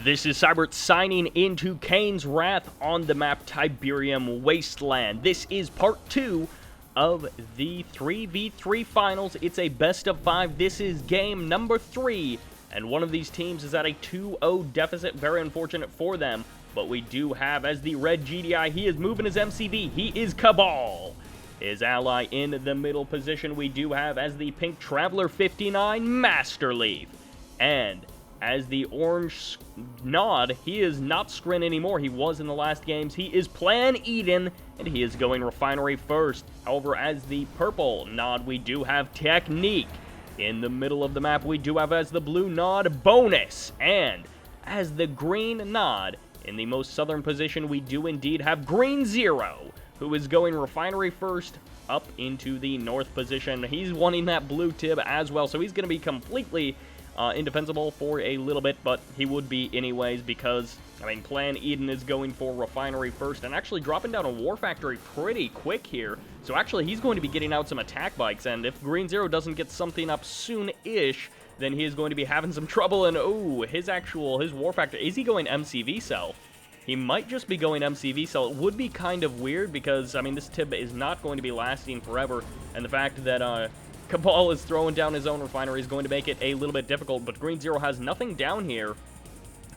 This is Sybert signing into Kane's Wrath on the map Tiberium Wasteland. This is part 2 of the 3v3 finals. It's a best of 5. This is game number 3, and one of these teams is at a 2-0 deficit. Very unfortunate for them, but we do have as the red GDI, he is moving his MCV. He is Cabal. His ally in the middle position, we do have as the pink Traveler 59, MasterLeaf. And as the orange nod, he is not Scrin anymore. He was in the last games. He is Plan.Eden, and he is going Refinery first. However, as the purple nod, we do have Technique. In the middle of the map, we do have as the blue nod, Bonus. And as the green nod, in the most southern position, we do indeed have GreenZERO, who is going Refinery first up into the north position. He's wanting that blue tib as well, so he's going to be completely indefensible for a little bit, but he would be anyways because, I mean, Plan.Eden is going for Refinery first and actually dropping down a War Factory pretty quick here. So actually, he's going to be getting out some attack bikes, and if GreenZERO doesn't get something up soon-ish, then he is going to be having some trouble. And, oh, his War Factory, is he going MCV cell? He might just be going MCV cell. It would be kind of weird because, I mean, this tib is not going to be lasting forever, and the fact that, Cabal is throwing down his own refinery is going to make it a little bit difficult, but GreenZERO has nothing down here,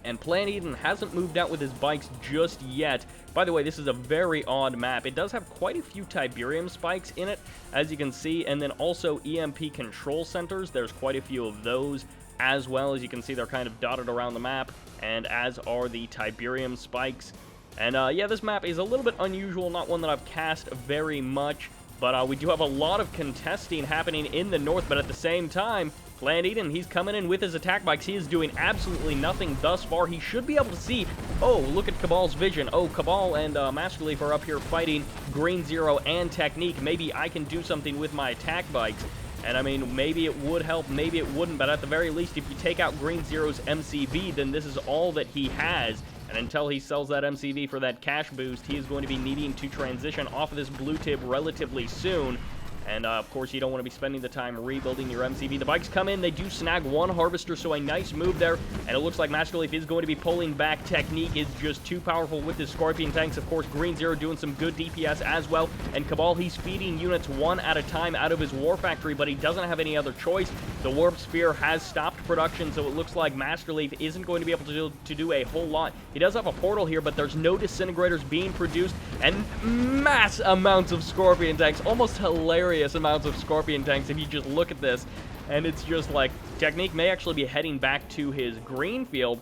and Plan.Eden hasn't moved out with his bikes just yet. By the way, this is a very odd map. It does have quite a few Tiberium spikes in it, as you can see, and then also EMP control centers. There's quite a few of those as well. As you can see, they're kind of dotted around the map, and as are the Tiberium spikes. And yeah, this map is a little bit unusual, not one that I've cast very much. But we do have a lot of contesting happening in the north, but at the same time, Plan.Eden, he's coming in with his attack bikes. He is doing absolutely nothing thus far. He should be able to see, oh, look at Cabal's vision. Oh, Cabal and MasterLeaf are up here fighting GreenZERO and Technique. Maybe I can do something with my attack bikes. And I mean, maybe it would help, maybe it wouldn't, but at the very least, if you take out GreenZERO's MCV, then this is all that he has. And until he sells that MCV for that cash boost, he is going to be needing to transition off of this blue tib relatively soon. And, of course, you don't want to be spending the time rebuilding your MCV. The bikes come in. They do snag one Harvester, so a nice move there. And it looks like MasterLeaf is going to be pulling back. Technique is just too powerful with his Scorpion tanks. Of course, GreenZERO doing some good DPS as well. And Cabal, he's feeding units one at a time out of his War Factory, but he doesn't have any other choice. The Warp Sphere has stopped production, so it looks like MasterLeaf isn't going to be able to do a whole lot. He does have a portal here, but there's no disintegrators being produced. And mass amounts of Scorpion tanks. Almost hilarious amounts of Scorpion tanks if you just look at this, and it's just like Technique may actually be heading back to his green field.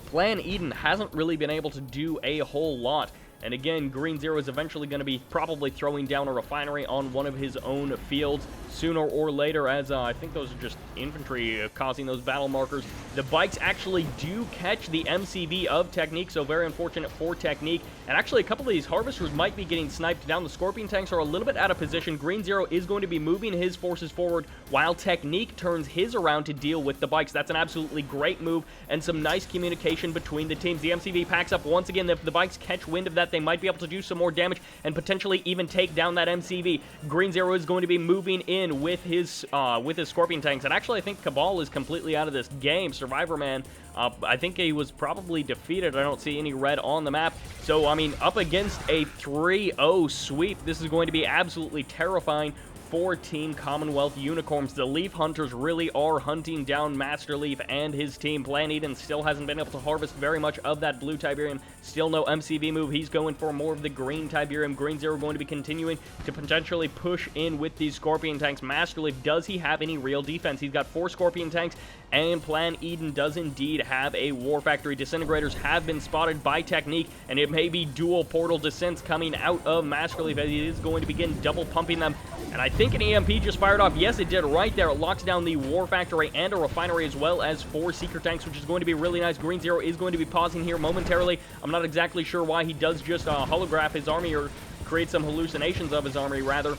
Plan.Eden hasn't really been able to do a whole lot, and again, GreenZERO is eventually going to be probably throwing down a refinery on one of his own fields sooner or later, as I think those are just infantry causing those battle markers. The bikes actually do catch the MCV of Technique, so very unfortunate for Technique. And actually, a couple of these Harvesters might be getting sniped down. The Scorpion tanks are a little bit out of position. GreenZERO is going to be moving his forces forward while Technique turns his around to deal with the bikes. That's an absolutely great move and some nice communication between the teams. The MCV packs up once again. If the bikes catch wind of that, they might be able to do some more damage and potentially even take down that MCV. GreenZERO is going to be moving in with his Scorpion tanks, and actually I think Cabal is completely out of this game. Survivor Man, I think he was probably defeated. I don't see any red on the map, so I mean, up against a 3-0 sweep, this is going to be absolutely terrifying for Team Commonwealth Unicorns. The Leaf Hunters really are hunting down MasterLeaf and his team. Plan.Eden still hasn't been able to harvest very much of that blue Tiberium. Still no MCV move. He's going for more of the green Tiberium. GreenZERO going to be continuing to potentially push in with these Scorpion tanks. MasterLeaf, does he have any real defense? He's got 4 Scorpion tanks, and Plan.Eden does indeed have a War Factory. Disintegrators have been spotted by Technique, and it may be dual portal descents coming out of MasterLeaf as he is going to begin double pumping them. And I think an EMP just fired off. Yes, it did right there. It locks down the War Factory and a refinery as well as 4 Seeker tanks, which is going to be really nice. GreenZERO is going to be pausing here momentarily. I'm not exactly sure why he does just holograph his army, or create some hallucinations of his army, rather.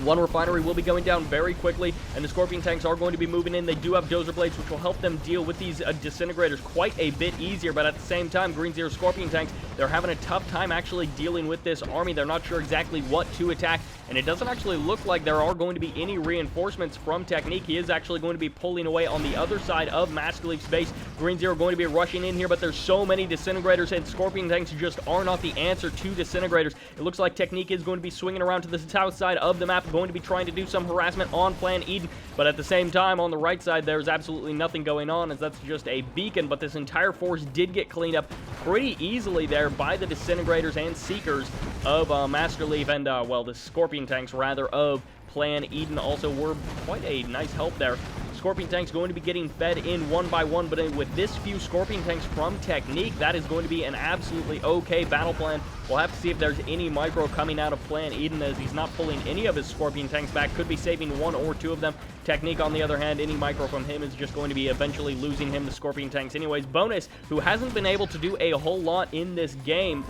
One refinery will be going down very quickly, and the Scorpion tanks are going to be moving in. They do have Dozer Blades, which will help them deal with these disintegrators quite a bit easier, but at the same time, GreenZERO Scorpion tanks they're having a tough time actually dealing with this army. They're not sure exactly what to attack, and it doesn't actually look like there are going to be any reinforcements from Technique. He is actually going to be pulling away on the other side of MasterLeaf's base. GreenZERO going to be rushing in here, but there's so many disintegrators, and Scorpion tanks just are not the answer to disintegrators. It looks like Technique is going to be swinging around to the south side of the map, going to be trying to do some harassment on Plan.Eden, but at the same time, on the right side, there's absolutely nothing going on, as that's just a beacon, but this entire force did get cleaned up pretty easily there by the disintegrators and seekers of MasterLeaf, and, well, the Scorpion tanks, rather, of Plan.Eden also were quite a nice help there. Scorpion tanks going to be getting fed in one by one, but with this few Scorpion tanks from Technique, that is going to be an absolutely okay battle plan. We'll have to see if there's any micro coming out of Plan.Eden, as he's not pulling any of his Scorpion tanks back. Could be saving one or two of them. Technique, on the other hand, any micro from him is just going to be eventually losing him the Scorpion tanks anyways. Bonus, who hasn't been able to do a whole lot in this game.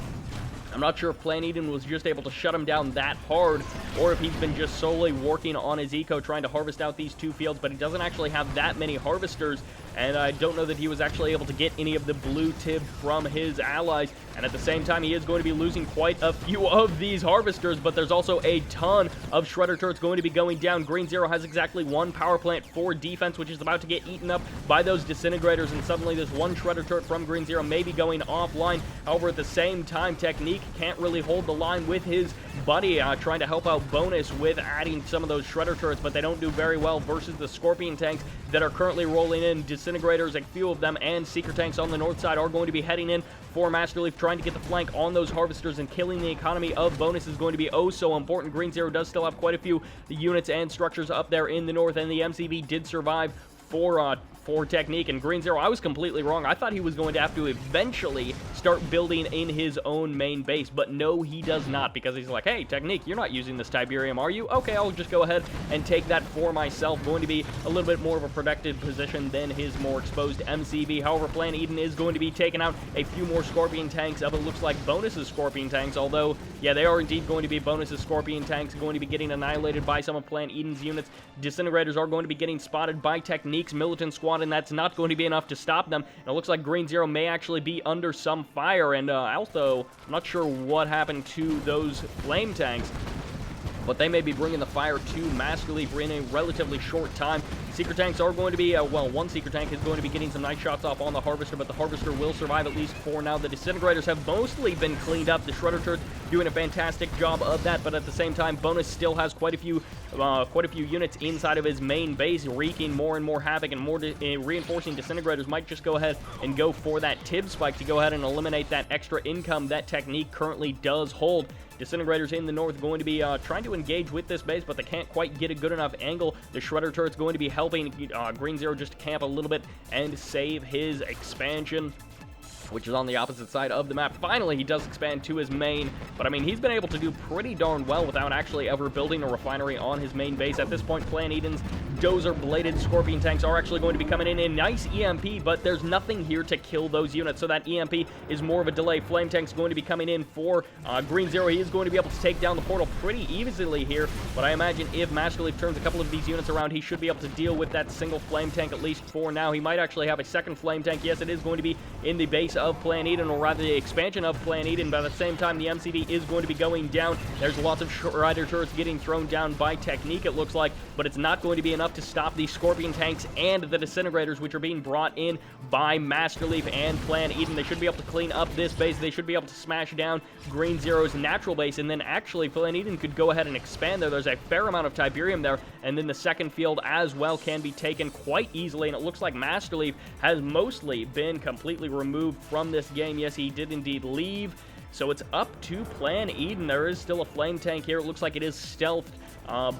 I'm not sure if Plan.Eden was just able to shut him down that hard, or if he's been just solely working on his eco, trying to harvest out these two fields, but he doesn't actually have that many harvesters, and I don't know that he was actually able to get any of the blue tib from his allies, and at the same time, he is going to be losing quite a few of these harvesters, but there's also a ton of shredder turrets going to be going down. GreenZERO has exactly one power plant for defense, which is about to get eaten up by those disintegrators, and suddenly this one shredder turret from GreenZERO may be going offline. However, at the same time, Technique can't really hold the line with his buddy, trying to help out Bonus with adding some of those shredder turrets, but they don't do very well versus the Scorpion tanks that are currently rolling in. Disintegrators, a few of them, and Seeker tanks on the north side are going to be heading in for MasterLeaf, trying to get the flank on those harvesters, and killing the economy of Bonus is going to be oh so important. GreenZERO does still have quite a few units and structures up there in the north, and the MCV did survive for Technique. And GreenZERO, I was completely wrong. I thought he was going to have to eventually start building in his own main base, but no, he does not, because he's like, hey, Technique, you're not using this Tiberium, are you? Okay, I'll just go ahead and take that for myself. Going to be a little bit more of a protected position than his more exposed MCV. However, Plan.Eden is going to be taking out a few more Scorpion tanks of, it looks like, Bonus's Scorpion tanks, although, yeah, they are indeed going to be Bonus's Scorpion tanks, going to be getting annihilated by some of Plan.Eden's units. Disintegrators are going to be getting spotted by Technique's militant squad, and that's not going to be enough to stop them. And it looks like GreenZERO may actually be under some fire, and also, I'm not sure what happened to those flame tanks, but they may be bringing the fire to MasterLeaf in a relatively short time. Seeker tanks are going to be, well, one Seeker tank is going to be getting some nice shots off on the Harvester, but the Harvester will survive, at least for now. The Disintegrators have mostly been cleaned up. The Shredder turret doing a fantastic job of that, but at the same time, Bonus still has quite a few units inside of his main base, wreaking more and more havoc, and more reinforcing Disintegrators might just go ahead and go for that Tib spike to go ahead and eliminate that extra income that Technique currently does hold. Disintegrators in the north going to be trying to engage with this base, but they can't quite get a good enough angle. The Shredder turret's going to be helping GreenZERO just camp a little bit and save his expansion, which is on the opposite side of the map. Finally, he does expand to his main, but I mean, he's been able to do pretty darn well without actually ever building a refinery on his main base. At this point, Plan.Eden's Dozer-bladed Scorpion tanks are actually going to be coming in. A nice EMP, but there's nothing here to kill those units, so that EMP is more of a delay. Flame tank's going to be coming in for GreenZERO. He is going to be able to take down the portal pretty easily here, but I imagine if MasterLeaf turns a couple of these units around, he should be able to deal with that single flame tank, at least for now. He might actually have a second flame tank. Yes, it is going to be in the base of Plan.Eden, or rather the expansion of Plan.Eden, but at the same time, the MCV is going to be going down. There's lots of Shredder turrets getting thrown down by Technique, it looks like, but it's not going to be enough to stop the Scorpion tanks and the Disintegrators, which are being brought in by MasterLeaf and Plan.Eden. They should be able to clean up this base. They should be able to smash down GreenZERO's natural base, and then actually Plan.Eden could go ahead and expand there. There's a fair amount of Tiberium there, and then the second field as well can be taken quite easily, and it looks like MasterLeaf has mostly been completely removed from this game. Yes, he did indeed leave. So it's up to Plan.Eden. There is still a flame tank here. It looks like it is stealthed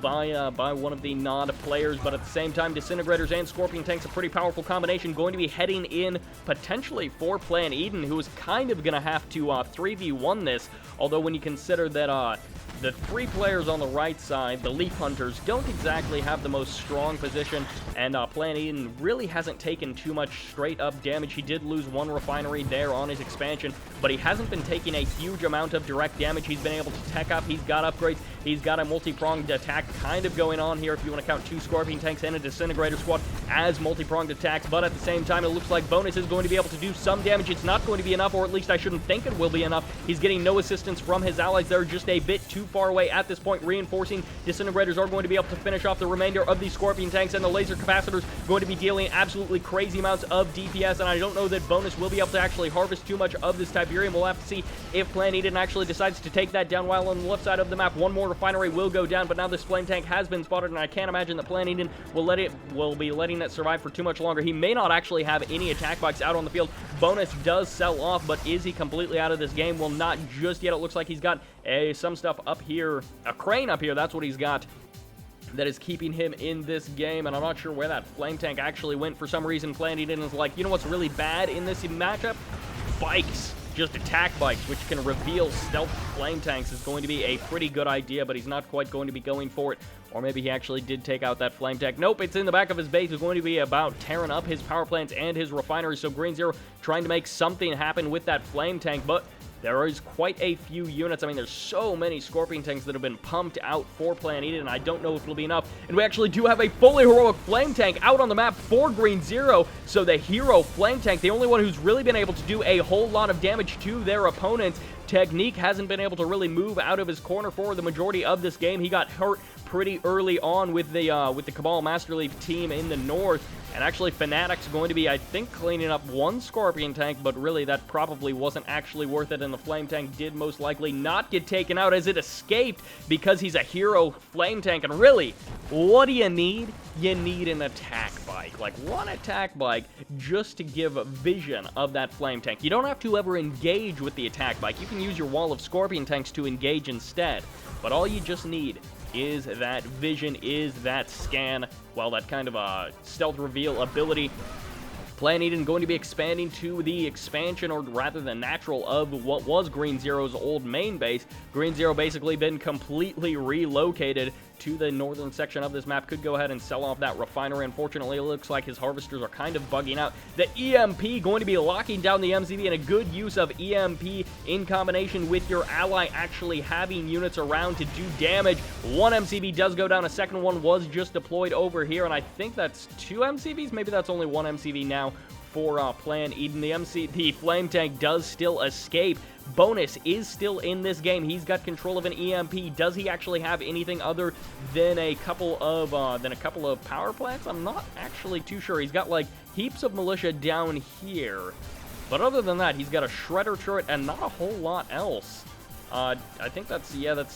by one of the Nod players, but at the same time, Disintegrators and Scorpion tanks, a pretty powerful combination, going to be heading in potentially for Plan.Eden, who is kind of going to have to 3v1 this, although when you consider that the 3 players on the right side, the Leaf Hunters, don't exactly have the most strong position, and Plan.Eden really hasn't taken too much straight-up damage. He did lose 1 refinery there on his expansion, but he hasn't been taking a huge amount of direct damage. He's been able to tech up, he's got upgrades, he's got a multi-pronged attack kind of going on here if you want to count 2 Scorpion tanks and a Disintegrator squad as multi-pronged attacks, but at the same time, it looks like Bonus is going to be able to do some damage. It's not going to be enough, or at least I shouldn't think it will be enough. He's getting no assistance from his allies. They're just a bit too far away at this point. Reinforcing Disintegrators are going to be able to finish off the remainder of these Scorpion tanks, and the Laser Capacitors going to be dealing absolutely crazy amounts of DPS, and I don't know that Bonus will be able to actually harvest too much of this Tiberium. We'll have to see if Plan.Eden actually decides to take that down, while on the left side of the map, 1 more refinery will go down, but now this Flame Tank has been spotted, and I can't imagine that Plan.Eden will be letting it survive for too much longer. He may not actually have any attack bikes out on the field. Bonus does sell off, but is he completely out of this game? Well, not just yet. It looks like he's got some stuff up here, a crane up here. That's what he's got that is keeping him in this game, and I'm not sure where that Flame Tank actually went. For some reason, Plan.Eden is like, you know what's really bad in this matchup? Bikes. Just attack bikes, which can reveal stealth flame tanks, is going to be a pretty good idea, but he's not quite going to be going for it. Or maybe he actually did take out that flame tank. Nope, it's in the back of his base. It's going to be about tearing up his power plants and his refineries. So GreenZERO trying to make something happen with that flame tank, but there is quite a few units. I mean, there's so many Scorpion tanks that have been pumped out for Plan.Eden, and I don't know if it'll be enough. And we actually do have a fully heroic Flame Tank out on the map for GreenZERO. So the hero Flame Tank, the only one who's really been able to do a whole lot of damage to their opponents. Technique hasn't been able to really move out of his corner for the majority of this game. He got hurt pretty early on with the Cabal MasterLeaf team in the north. And actually, Fnatic's going to be, I think, cleaning up 1 Scorpion tank, but really that probably wasn't actually worth it, and the Flame Tank did most likely not get taken out as it escaped because he's a hero Flame Tank. And really, what do you need? You need an attack bike. Like, 1 attack bike just to give vision of that Flame Tank. You don't have to ever engage with the attack bike. You can use your wall of Scorpion tanks to engage instead, but all you just need is that vision, is that scan, well, that kind of a stealth reveal ability. Plan.Eden going to be expanding to the expansion, or rather the natural, of what was GreenZERO's old main base. GreenZERO basically been completely relocated to the northern section of this map. Could go ahead and sell off that refinery. Unfortunately, it looks like his harvesters are kind of bugging out. The EMP going to be locking down the MCV, and a good use of EMP in combination with your ally actually having units around to do damage. 1 MCV does go down. A second one was just deployed over here, and I think that's 2 MCVs. Maybe that's only 1 MCV now for Plan.Eden. The Flame Tank does still escape. Bonus is still in this game. He's got control of an EMP. Does he actually have anything other than a couple of power plants? I'm not actually too sure. He's got like heaps of militia down here, but other than that, he's got a shredder turret and not a whole lot else. I think that's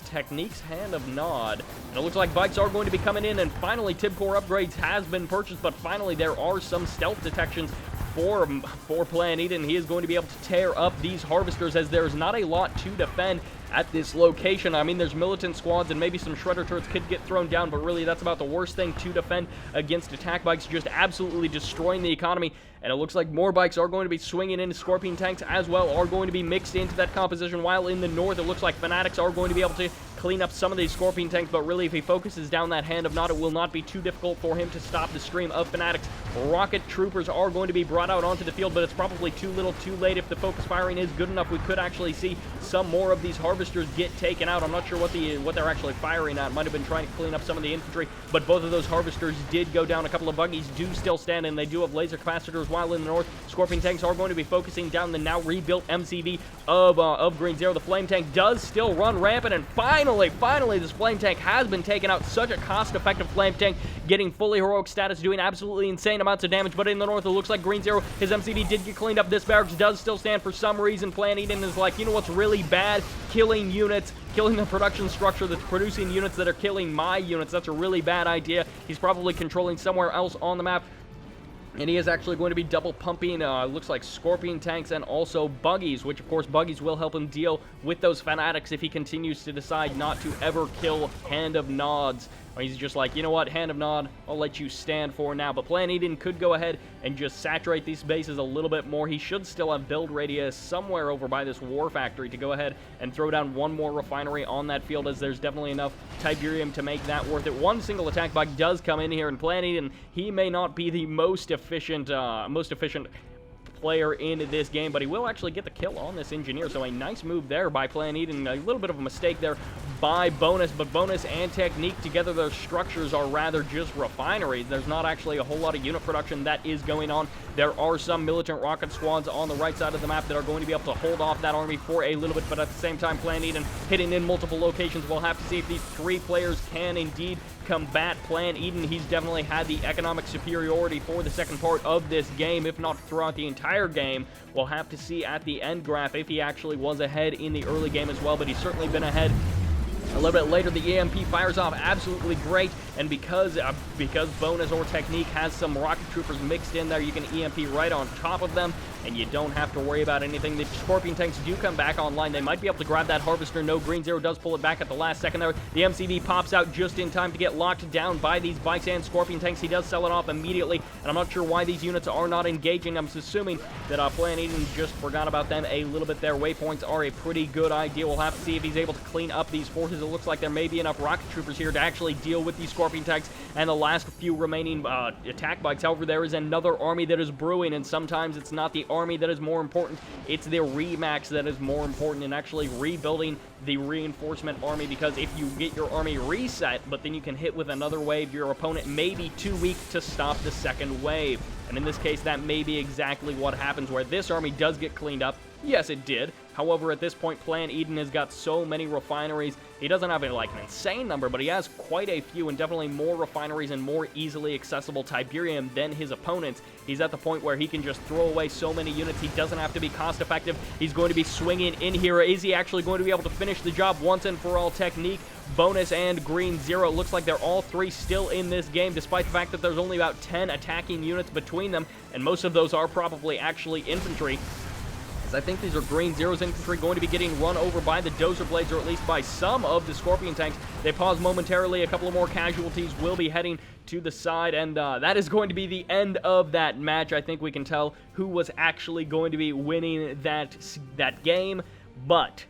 Technique's Hand of Nod. And it looks like bikes are going to be coming in, and finally Tib Core upgrades has been purchased, but finally there are some stealth detections for Plan.Eden. He is going to be able to tear up these harvesters, as there's not a lot to defend at this location. I mean, there's militant squads and maybe some shredder turrets could get thrown down, but really that's about the worst thing to defend against attack bikes, just absolutely destroying the economy. And it looks like more bikes are going to be swinging into Scorpion tanks as well, are going to be mixed into that composition, while in the north it looks like Fanatics are going to be able to clean up some of these Scorpion tanks, but really if he focuses down that Hand of Nod, it will not be too difficult for him to stop the stream of Fanatics. Rocket troopers are going to be brought out onto the field, but it's probably too little too late. If the focus firing is good enough, we could actually see some more of these harvesters get taken out. I'm not sure what they're actually firing at. Might have been trying to clean up some of the infantry, but both of those harvesters did go down. A couple of buggies do still stand, and they do have laser capacitors, while in the north, Scorpion tanks are going to be focusing down the now rebuilt MCV of GreenZERO. The Flame Tank does still run rampant, and finally, this Flame Tank has been taken out. Such a cost-effective Flame Tank, getting fully heroic status, doing absolutely insane amounts of damage. But in the north, it looks like GreenZERO, his MCV did get cleaned up. This barracks does still stand. For some reason, Plan.Eden is like, you know what's really bad? Killing units, killing the production structure that's producing units that are killing my units. That's a really bad idea. He's probably controlling somewhere else on the map. And he is actually going to be double pumping, looks like Scorpion tanks and also buggies, which of course buggies will help him deal with those Fanatics if he continues to decide not to ever kill Hand of Nods He's just like, you know what, Hand of Nod, I'll let you stand for now. But Plan.Eden could go ahead and just saturate these bases a little bit more. He should still have build radius somewhere over by this war factory to go ahead and throw down one more refinery on that field, as there's definitely enough Tiberium to make that worth it. One single attack bike does come in here, and Plan.Eden, he may not be the most efficient player in this game, but he will actually get the kill on this engineer. So a nice move there by Plan.Eden. A little bit of a mistake there by Bonus, but Bonus and Technique together, their structures are rather just refineries. There's not actually a whole lot of unit production that is going on. There are some militant rocket squads on the right side of the map that are going to be able to hold off that army for a little bit, but at the same time, Plan.Eden hitting in multiple locations. We'll have to see if these three players can indeed combat Plan.Eden. He's definitely had the economic superiority for the second part of this game, if not throughout the entire game. We'll have to see at the end graph if he actually was ahead in the early game as well, but he's certainly been ahead. A little bit later, the EMP fires off absolutely great, and because Bonus or Technique has some rocket troopers mixed in there, you can EMP right on top of them, and you don't have to worry about anything. The Scorpion tanks do come back online. They might be able to grab that Harvester. No, GreenZERO does pull it back at the last second there. The MCV pops out just in time to get locked down by these bikes and Scorpion tanks. He does sell it off immediately, and I'm not sure why these units are not engaging. I'm assuming that Plan.Eden just forgot about them a little bit there. Waypoints are a pretty good idea. We'll have to see if he's able to clean up these forces. It looks like there may be enough rocket troopers here to actually deal with these Scorpion tanks and the last few remaining attack bikes. However, there is another army that is brewing, and sometimes it's not the army that is more important, it's the remax that is more important, and actually rebuilding the reinforcement army, because if you get your army reset, but then you can hit with another wave, your opponent may be too weak to stop the second wave. And in this case, that may be exactly what happens, where this army does get cleaned up. Yes, it did. However, at this point, Plan.Eden has got so many refineries. He doesn't have like an insane number, but he has quite a few, and definitely more refineries and more easily accessible Tiberium than his opponents. He's at the point where he can just throw away so many units. He doesn't have to be cost effective. He's going to be swinging in here. Is he actually going to be able to finish the job once and for all? Technique, Bonus, and GreenZERO. Looks like they're all three still in this game, despite the fact that there's only about 10 attacking units between them, and most of those are probably actually infantry. I think these are GreenZERO's infantry going to be getting run over by the Dozer Blades, or at least by some of the Scorpion tanks. They pause momentarily. A couple of more casualties will be heading to the side, and that is going to be the end of that match. I think we can tell who was actually going to be winning that game, but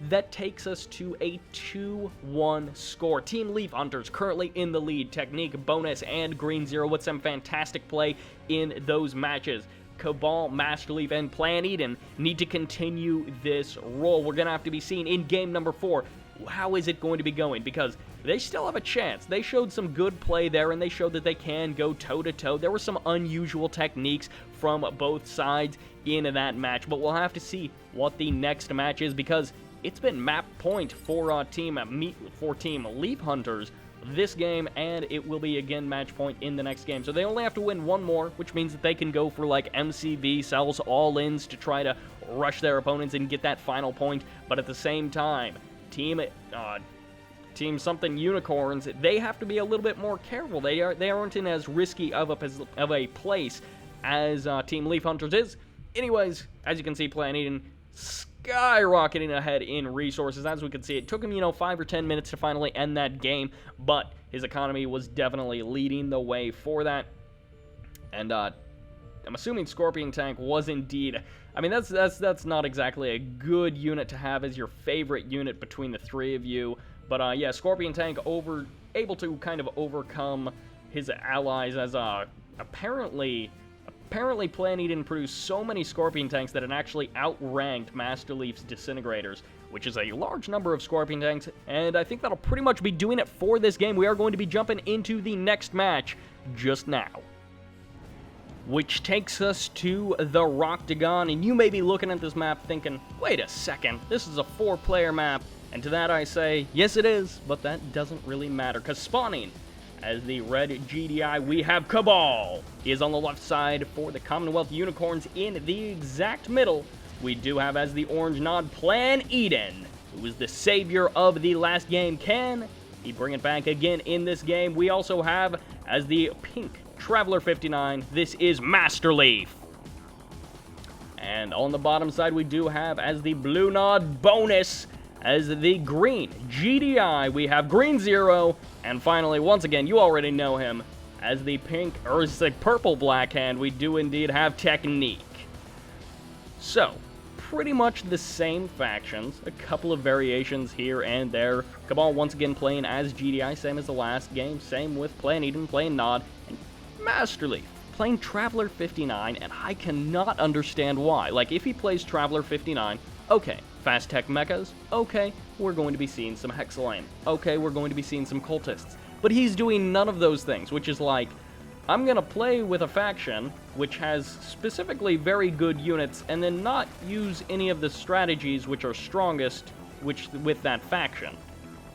that takes us to a 2-1 score. Team Leaf Hunters currently in the lead. Technique, Bonus, and GreenZERO with some fantastic play in those matches. Cabal, MasterLeaf, and Plan.Eden need to continue this roll. We're going to have to be seen in game number 4. How is it going to be going? Because they still have a chance. They showed some good play there, and they showed that they can go toe-to-toe. There were some unusual techniques from both sides in that match, but we'll have to see what the next match is, because it's been map point for Team Leaf Hunters this game, and it will be again match point in the next game. So they only have to win one more, which means that they can go for like MCV sells all-ins to try to rush their opponents and get that final point. But at the same time, Team something Unicorns, they have to be a little bit more careful. They aren't in as risky of a place as Team Leaf Hunters is. Anyways, as you can see, Plan.Eden skyrocketing ahead in resources. As we can see, it took him, 5 or 10 minutes to finally end that game, but his economy was definitely leading the way for that. And I'm assuming Scorpion Tank was indeed, I mean, that's not exactly a good unit to have as your favorite unit between the three of you, but yeah, Scorpion Tank able to kind of overcome his allies, as apparently Plan.Eden produced so many Scorpion tanks that it actually outranked MasterLeaf's Disintegrators, which is a large number of Scorpion tanks, and I think that'll pretty much be doing it for this game. We are going to be jumping into the next match just now, which takes us to the Roctagon, and you may be looking at this map thinking, wait a second, this is a 4-player map, and to that I say, yes it is, but that doesn't really matter, because spawning as the red GDI, we have Cabal. He is on the left side for the Commonwealth Unicorns. In the exact middle, we do have as the orange nod Plan.Eden, who is the savior of the last game. Can he bring it back again in this game? We also have as the pink Traveler 59, this is MasterLeaf. And on the bottom side, we do have as the blue nod Bonus, As the green GDI, we have GreenZERO, and finally, once again, you already know him, as the pink, or it's the purple Black Hand, we do indeed have Technique. So, pretty much the same factions, a couple of variations here and there. Cabal once again playing as GDI, same as the last game, same with Plan.Eden, playing Nod, and MasterLeaf playing Traveler 59, and I cannot understand why. Like, if he plays Traveler 59, okay, fast tech mechas, okay, we're going to be seeing some Hexalame, okay, we're going to be seeing some Cultists. But he's doing none of those things, which is like, I'm going to play with a faction which has specifically very good units and then not use any of the strategies which are strongest with that faction.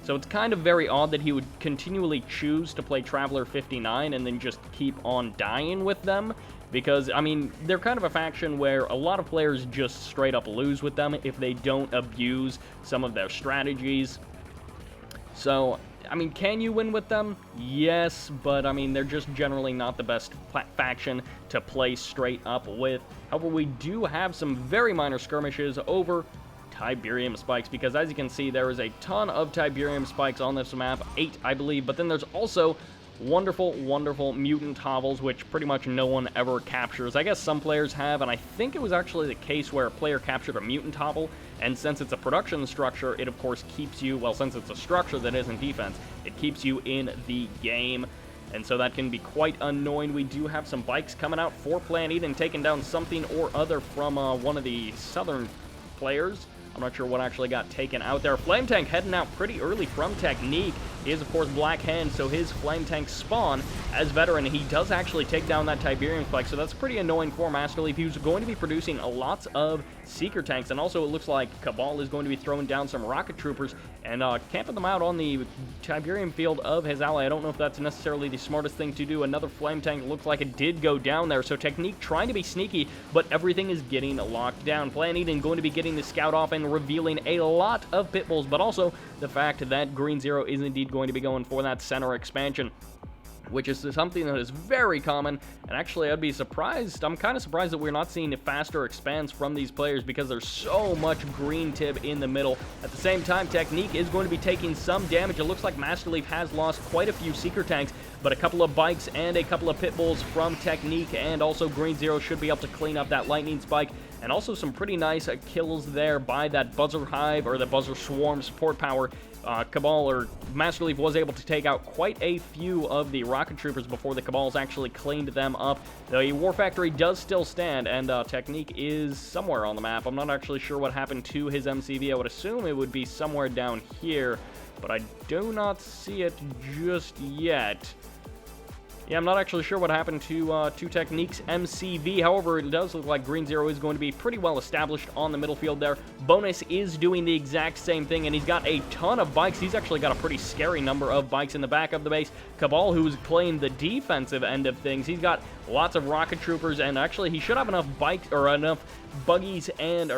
So it's kind of very odd that he would continually choose to play Traveler 59 and then just keep on dying with them. Because, I mean, they're kind of a faction where a lot of players just straight up lose with them if they don't abuse some of their strategies. So, I mean, can you win with them? Yes, but I mean, they're just generally not the best faction to play straight up with. However, we do have some very minor skirmishes over Tiberium spikes, because as you can see, there is a ton of Tiberium spikes on this map, 8 I believe, but then there's also wonderful, wonderful mutant hovels, which pretty much no one ever captures. I guess some players have, and I think it was actually the case where a player captured a mutant hovel, and since it's a production structure, it of course keeps you, well, since it's a structure that isn't defense, it keeps you in the game, and so that can be quite annoying. We do have some bikes coming out for Plan.Eden, taking down something or other from one of the southern players. I'm not sure what actually got taken out there. Flame Tank heading out pretty early from Technique. He is, of course, Black Hand, so his Flame Tank spawn as veteran. He does actually take down that Tiberium spike, so that's pretty annoying for MasterLeaf. He was going to be producing lots of Seeker Tanks, and also it looks like Cabal is going to be throwing down some Rocket Troopers and camping them out on the Tiberium field of his ally. I don't know if that's necessarily the smartest thing to do. Another Flame Tank looks like it did go down there, so Technique trying to be sneaky, but everything is getting locked down. Plan.Eden going to be getting the scout off and revealing a lot of pit bulls, but also the fact that GreenZERO is indeed going to be going for that center expansion, which is something that is very common, and actually I'd be surprised, I'm kind of surprised that we're not seeing faster expands from these players, because there's so much green tib in the middle. At the same time, Technique is going to be taking some damage. It looks like MasterLeaf has lost quite a few Seeker Tanks, but a couple of bikes and a couple of pit bulls from Technique, and also GreenZERO should be able to clean up that lightning spike, and also some pretty nice kills there by that Buzzer Hive, or the Buzzer Swarm support power. Cabal, or MasterLeaf, was able to take out quite a few of the Rocket Troopers before the Cabals actually cleaned them up. The War Factory does still stand, and Technique is somewhere on the map. I'm not actually sure what happened to his MCV. I would assume it would be somewhere down here, but I do not see it just yet. Yeah, I'm not actually sure what happened to Technique's MCV. However, it does look like GreenZERO is going to be pretty well established on the middle field there. Bonus is doing the exact same thing, and he's got a ton of bikes. He's actually got a pretty scary number of bikes in the back of the base. Cabal, who's playing the defensive end of things, he's got lots of Rocket Troopers, and actually he should have enough bikes, or enough buggies and,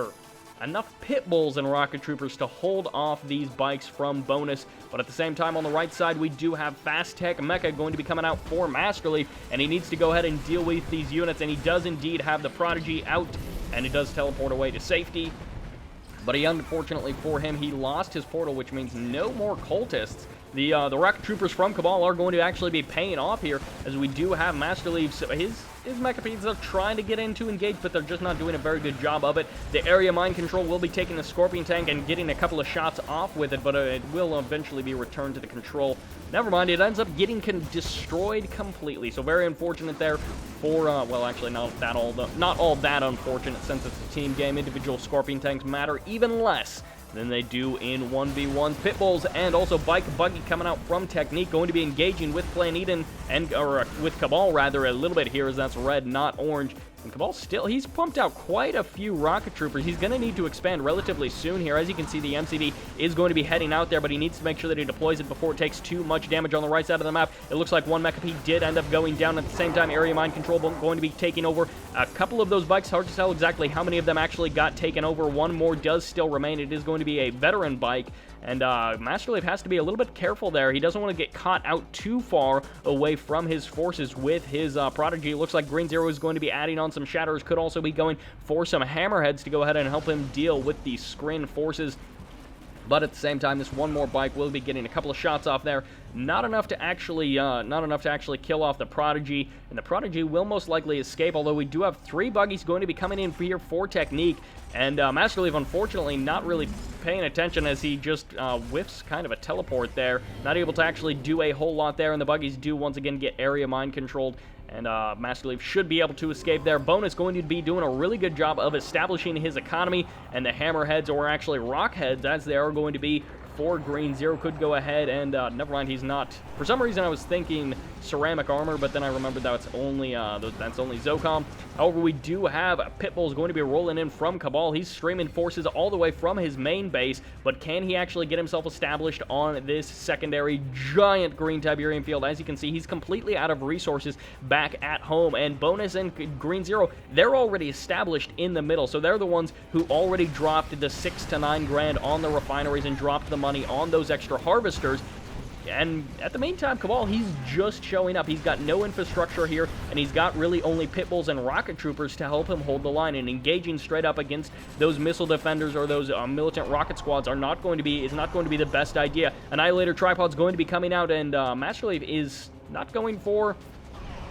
enough pit bulls and Rocket Troopers to hold off these bikes from Bonus. But at the same time, on the right side, we do have Fast Tech Mecha going to be coming out for MasterLeaf, and he needs to go ahead and deal with these units, and he does indeed have the Prodigy out, and it does teleport away to safety. But unfortunately for him, he lost his portal, which means no more Cultists. The Rocket Troopers from Cabal are going to actually be paying off here, as we do have MasterLeaf's, his Mechapedes are trying to get in to engage, but they're just not doing a very good job of it. The area mind control will be taking the Scorpion Tank and getting a couple of shots off with it, but it will eventually be returned to the control. Never mind, it ends up getting destroyed completely, so very unfortunate there for, well, actually not all that unfortunate, since it's a team game. Individual Scorpion Tanks matter even less than they do in 1v1s. Pit bulls and also bike buggy coming out from Technique, going to be engaging with Plan.Eden, or with Cabal rather, a little bit here, as that's red, not orange. And Cabal still, he's pumped out quite a few Rocket Troopers. He's going to need to expand relatively soon here. As you can see, the MCV is going to be heading out there, but he needs to make sure that he deploys it before it takes too much damage on the right side of the map. It looks like one Mechapede did end up going down. At the same time, area mind control going to be taking over a couple of those bikes. Hard to tell exactly how many of them actually got taken over. One more does still remain. It is going to be a veteran bike, and MasterLeaf has to be a little bit careful there. He doesn't want to get caught out too far away from his forces with his Prodigy. It looks like GreenZERO is going to be adding on some Shatterers, could also be going for some Hammerheads to go ahead and help him deal with the Scrin forces. But at the same time, this one more bike will be getting a couple of shots off there. Not enough to actually kill off the Prodigy, and the Prodigy will most likely escape. Although we do have 3 buggies going to be coming in here for technique, and MasterLeaf unfortunately not really paying attention as he just whiffs kind of a teleport there. Not able to actually do a whole lot there, and the buggies do once again get area mine controlled. And MasterLeaf should be able to escape there. Bonu is going to be doing a really good job of establishing his economy, and the Hammerheads, or actually Rockheads, as they are going to be for GreenZERO, could go ahead and, never mind, he's not. For some reason I was thinking ceramic armor, but then I remembered that's only Zocom. However, we do have Pitbull's going to be rolling in from Cabal. He's streaming forces all the way from his main base, but can he actually get himself established on this secondary giant green Tiberium field? As you can see, he's completely out of resources back at home, and Bonus and GreenZERO, they're already established in the middle, so they're the ones who already dropped the 6 to 9 grand on the refineries and dropped the money on those extra harvesters. And at the meantime, Cabal, he's just showing up. He's got no infrastructure here, and he's got really only Pitbulls and Rocket Troopers to help him hold the line, and engaging straight up against those missile defenders or those militant rocket squads is not going to be the best idea. Annihilator Tripod's going to be coming out, and MasterLeaf is not going for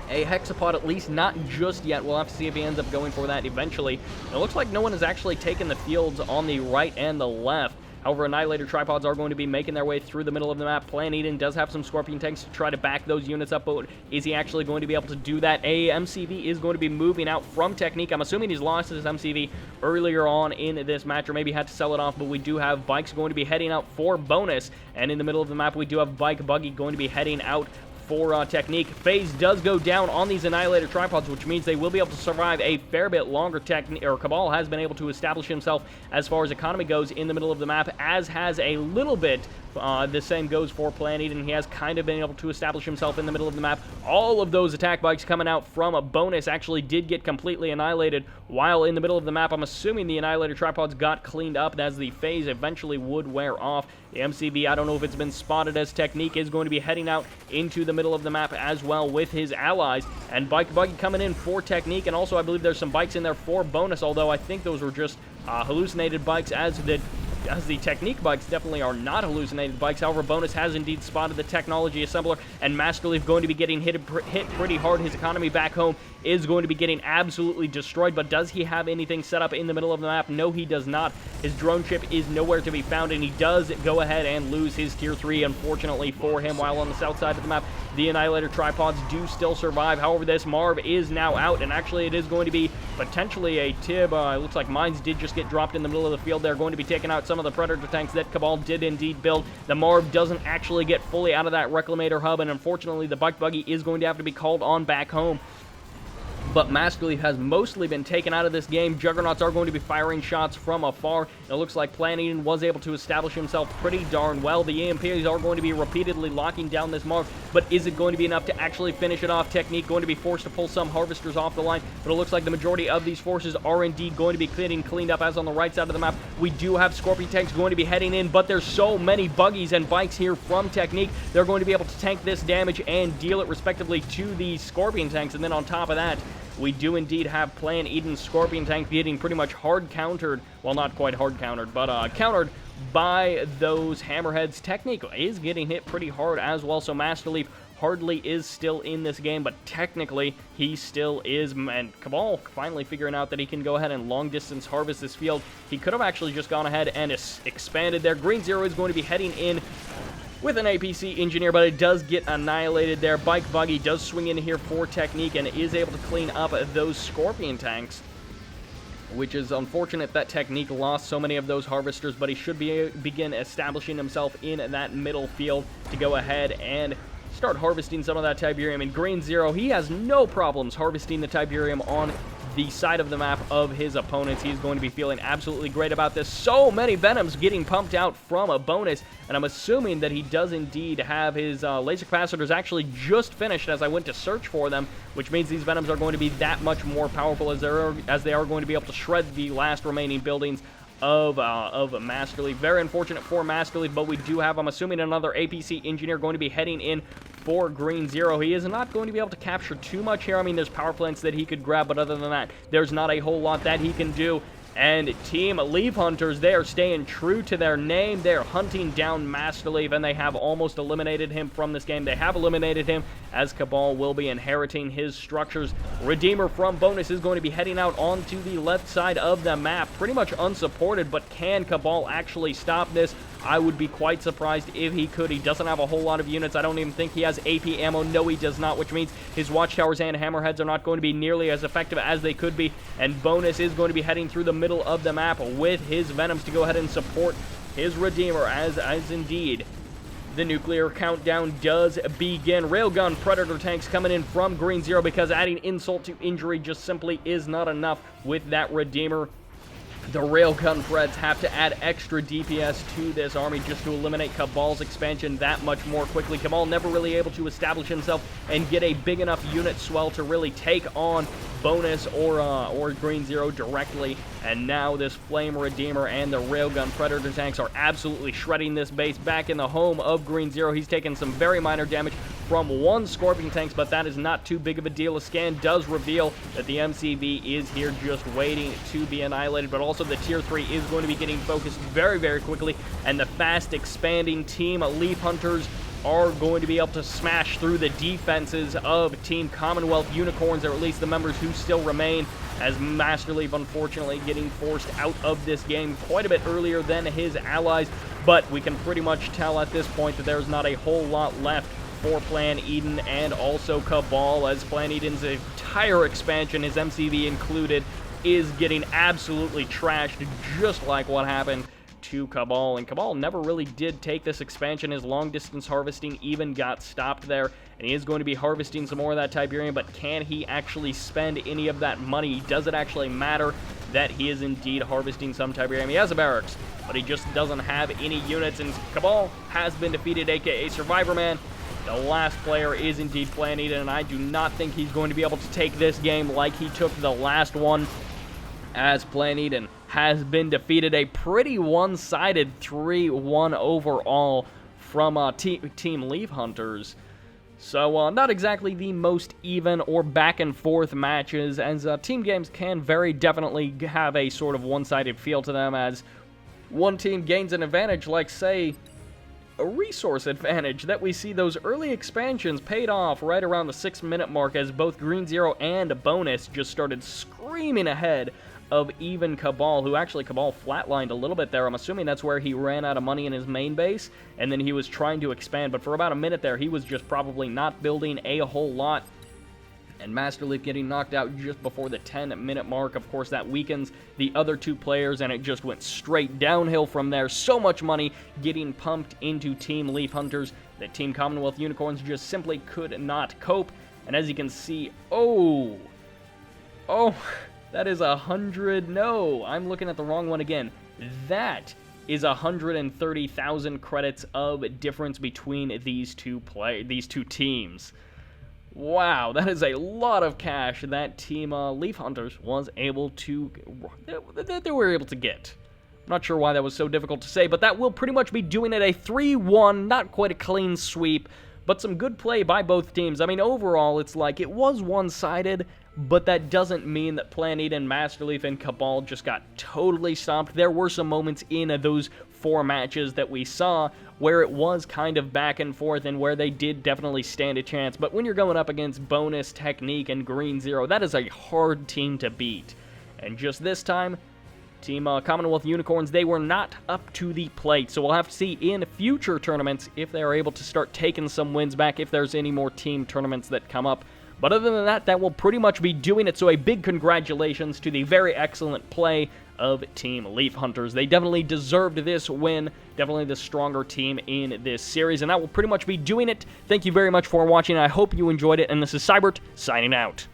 a hexapod, at least not just yet. We'll have to see if he ends up going for that eventually. It looks like no one has actually taken the fields on the right and the left. However, Annihilator Tripods are going to be making their way through the middle of the map. Plan.Eden does have some Scorpion tanks to try to back those units up, but is he actually going to be able to do that? A MCV is going to be moving out from Technique. I'm assuming he's lost his MCV earlier on in this match, or maybe had to sell it off, but we do have bikes going to be heading out for Bonus, and in the middle of the map, we do have Bike Buggy going to be heading out for Technique. Phase does go down on these Annihilator Tripods, which means they will be able to survive a fair bit longer. Cabal has been able to establish himself as far as economy goes in the middle of the map, as has a little bit. The same goes for Plan.Eden. He has kind of been able to establish himself in the middle of the map. All of those attack bikes coming out from a Bonus actually did get completely annihilated while in the middle of the map. I'm assuming the Annihilator Tripods got cleaned up as the phase eventually would wear off. The MCV, I don't know if it's been spotted, as Technique is going to be heading out into the middle of the map as well with his allies. And Bike Buggy coming in for Technique, and also I believe there's some bikes in there for Bonus, although I think those were just hallucinated bikes, as the Technique bikes definitely are not hallucinated bikes. However, Bonus has indeed spotted the Technology Assembler, and MasterLeaf going to be getting hit pretty hard. His economy back home is going to be getting absolutely destroyed, but does he have anything set up in the middle of the map? No, he does not. His drone ship is nowhere to be found, and he does go ahead and lose his Tier 3, unfortunately for him, while on the south side of the map, the Annihilator Tripods do still survive. However, this Marv is now out, and actually it is going to be potentially a Tib. It looks like mines did just get dropped in the middle of the field. They're going to be taking out some of the Predator tanks that Cabal did indeed build. The Marv doesn't actually get fully out of that Reclamator hub, and unfortunately the Bike Buggy is going to have to be called on back home. But MasterLeaf has mostly been taken out of this game. Juggernauts are going to be firing shots from afar. It looks like Plan.Eden was able to establish himself pretty darn well. The EMPs are going to be repeatedly locking down this Marv, but is it going to be enough to actually finish it off? Technique going to be forced to pull some harvesters off the line, but it looks like the majority of these forces are indeed going to be cleaned up, as on the right side of the map, we do have Scorpion tanks going to be heading in, but there's so many buggies and bikes here from Technique. They're going to be able to tank this damage and deal it respectively to the Scorpion tanks, and then on top of that, we do indeed have Plan.Eden's Scorpion tank getting pretty much hard countered. Well, not quite hard countered, but countered by those Hammerheads. Technique is getting hit pretty hard as well, so MasterLeaf hardly is still in this game, but technically he still is. And Cabal finally figuring out that he can go ahead and long distance harvest this field. He could have actually just gone ahead and expanded there. GreenZERO is going to be heading in with an APC engineer, but it does get annihilated there. Bike Buggy does swing in here for Technique and is able to clean up those Scorpion tanks, which is unfortunate that Technique lost so many of those harvesters, but he should begin establishing himself in that middle field to go ahead and start harvesting some of that Tiberium. And GreenZERO, he has no problems harvesting the Tiberium on the side of the map of his opponents. He's going to be feeling absolutely great about this. So many Venoms getting pumped out from a Bonus, and I'm assuming that he does indeed have his laser capacitors actually just finished as I went to search for them, which means these Venoms are going to be that much more powerful as they are going to be able to shred the last remaining buildings of MasterLeaf. Very unfortunate for MasterLeaf, but we do have, I'm assuming, another APC engineer going to be heading in for GreenZERO. He is not going to be able to capture too much here. I mean, there's power plants that he could grab, but other than that, there's not a whole lot that he can do. And Team Leaf Hunters, they are staying true to their name. They're hunting down MasterLeaf, and they have almost eliminated him from this game. They have eliminated him, as Cabal will be inheriting his structures. Redeemer from Bonus is going to be heading out onto the left side of the map, pretty much unsupported, but can Cabal actually stop this? I would be quite surprised if he could. He doesn't have a whole lot of units. I don't even think he has AP ammo. No, he does not, which means his watchtowers and hammerheads are not going to be nearly as effective as they could be. And Bonus is going to be heading through the middle of the map with his Venoms to go ahead and support his Redeemer, as indeed the nuclear countdown does begin. Railgun Predator tanks coming in from GreenZERO, because adding insult to injury just simply is not enough with that Redeemer. The Railgun Preds have to add extra DPS to this army just to eliminate Cabal's expansion that much more quickly. Cabal never really able to establish himself and get a big enough unit swell to really take on Bonus or GreenZERO directly. And now this Flame Redeemer and the Railgun Predator tanks are absolutely shredding this base back in the home of GreenZERO. He's taken some very minor damage from one Scorpion tanks, but that is not too big of a deal. A scan does reveal that the MCV is here just waiting to be annihilated, but also the Tier 3 is going to be getting focused very, very quickly, and the fast expanding Team Leaf Hunters are going to be able to smash through the defenses of Team Commonwealth Unicorns, or at least the members who still remain, as MasterLeaf unfortunately getting forced out of this game quite a bit earlier than his allies. But we can pretty much tell at this point that there's not a whole lot left for Plan.Eden and also Cabal, as Plan.Eden's entire expansion, his MCV included, is getting absolutely trashed, just like what happened to Cabal. And Cabal never really did take this expansion. His long-distance harvesting even got stopped there, and he is going to be harvesting some more of that Tiberium, but can he actually spend any of that money? Does it actually matter that he is indeed harvesting some Tiberium? He has a barracks, but he just doesn't have any units, and Cabal has been defeated, aka Survivor Man. The last player is indeed Plan.Eden, and I do not think he's going to be able to take this game like he took the last one, as Plan.Eden has been defeated. A pretty one-sided 3-1 overall from Team Leaf Hunters. So not exactly the most even or back-and-forth matches, as team games can very definitely have a sort of one-sided feel to them, as one team gains an advantage, like, say, a resource advantage that we see those early expansions paid off right around the 6-minute mark, as both GreenZERO and Bonus just started screaming ahead of even Cabal, who actually Cabal flatlined a little bit there. I'm assuming that's where he ran out of money in his main base, and then he was trying to expand, but for about a minute there, he was just probably not building a whole lot. And MasterLeaf getting knocked out just before the 10-minute mark. Of course, that weakens the other two players, and it just went straight downhill from there. So much money getting pumped into Team Leaf Hunters that Team Commonwealth Unicorns just simply could not cope. And as you can see, oh, that is 100, no, I'm looking at the wrong one again. That is 130,000 credits of difference between these two teams. Wow, that is a lot of cash that Team Leaf Hunters was able to, they were able to get. I'm not sure why that was so difficult to say, but that will pretty much be doing it. A 3-1, not quite a clean sweep, but some good play by both teams. I mean, overall, it's like it was one-sided, but that doesn't mean that Plan.Eden, MasterLeaf, and Cabal just got totally stomped. There were some moments in those 4 matches that we saw where it was kind of back and forth and where they did definitely stand a chance. But when you're going up against Bonus, Technique, and GreenZERO, that is a hard team to beat. And just this time, Team Commonwealth Unicorns, they were not up to the plate. So we'll have to see in future tournaments if they are able to start taking some wins back, if there's any more team tournaments that come up. But other than that, that will pretty much be doing it. So a big congratulations to the very excellent play of Team Leaf Hunters. They definitely deserved this win. Definitely the stronger team in this series. And that will pretty much be doing it. Thank you very much for watching. I hope you enjoyed it. And this is Sybert signing out.